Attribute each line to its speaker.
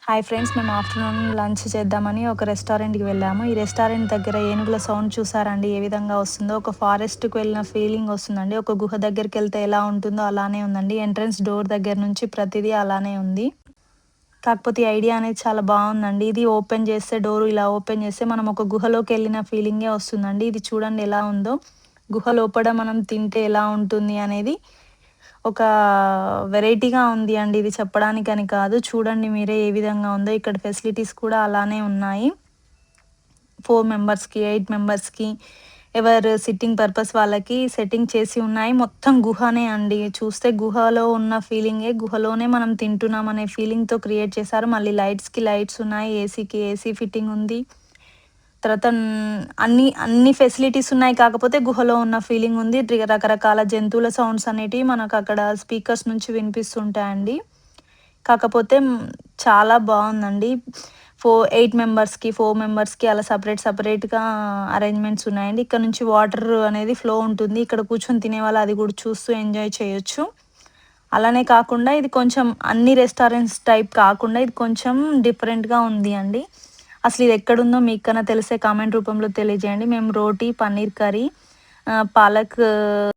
Speaker 1: Hi friends, మేము afternoon lunch చేద్దామని ఒక రెస్టారెంట్‌కి వెళ్ళాము. ఈ రెస్టారెంట్ దగ్గర ఏనుగుల సౌండ్ చూసారండి ఏ విధంగా వస్తుందో? ఒక ఫారెస్ట్‌కి వెళ్ళిన ఫీలింగ్ వస్తుందండి. ఒక గుహ దగ్గరికెళ్తే ఎలా ఉంటుందో అలానే ఉందండి. ఎంట్రన్స్ డోర్ దగ్గర నుంచి ప్రతిదీ అలానే ఉంది. కాకపోతే ఈ ఐడియా అనేది చాలా బావుందండి. ఇది ఓపెన్ చేస్తే డోర్ ఇలా ఓపెన్ చేస్తే మనం ఒక గుహలోకెళ్ళిన ఫీలింగే వస్తుందండి. ఇది చూడండి ఎలా ఉందో? గుహ లోపట మనం తింటే ఎలా ఉంటుంది అనేది ఒక వెరైటీగా ఉంది అండి. ఇది చెప్పడానికని కాదు. చూడండి మీరే ఏ విధంగా ఉందో. ఇక్కడ ఫెసిలిటీస్ కూడా అలానే ఉన్నాయి. 4 మెంబర్స్‌కి, 8 మెంబర్స్‌కి ఎవరు సిట్టింగ్ పర్పస్ వాళ్ళకి సెట్టింగ్ చేసి ఉన్నాయి. మొత్తం గుహనే అండి. చూస్తే గుహలో ఉన్న ఫీలింగే, గుహలోనే మనం తింటున్నాం అనే ఫీలింగ్‌తో క్రియేట్ చేశారు. మళ్ళీ లైట్స్‌కి లైట్స్ ఉన్నాయి. ఏసీకి ఏసీ ఫిట్టింగ్ ఉంది. తర్వాత అన్ని ఫెసిలిటీస్ ఉన్నాయి. కాకపోతే గుహలో ఉన్న ఫీలింగ్ ఉంది. రకరకాల జంతువుల సౌండ్స్ అనేటివి మనకక్కడ స్పీకర్స్ నుంచి వినిపిస్తుంటాయండి. కాకపోతే చాలా బావుందండి. 8 మెంబర్స్‌కి, 4 మెంబర్స్‌కి అలా సెపరేట్‌గా అరేంజ్‌మెంట్స్ ఉన్నాయండి. ఇక్కడ నుంచి వాటర్ అనేది ఫ్లో ఉంటుంది. ఇక్కడ కూర్చొని తినేవాళ్ళు అది కూడా చూస్తూ ఎంజాయ్ చేయొచ్చు. అలానే కాకుండా ఇది కొంచెం అన్ని రెస్టారెంట్స్ టైప్ కాకుండా ఇది కొంచెం డిఫరెంట్‌గా ఉంది అండి. అసలు ఇది ఎక్కడుందో మీకన్నా తెలిస్తే కామెంట్ రూపంలో తెలియజేయండి. మేము రోటీ, పన్నీర్ కర్రీ, పాలక్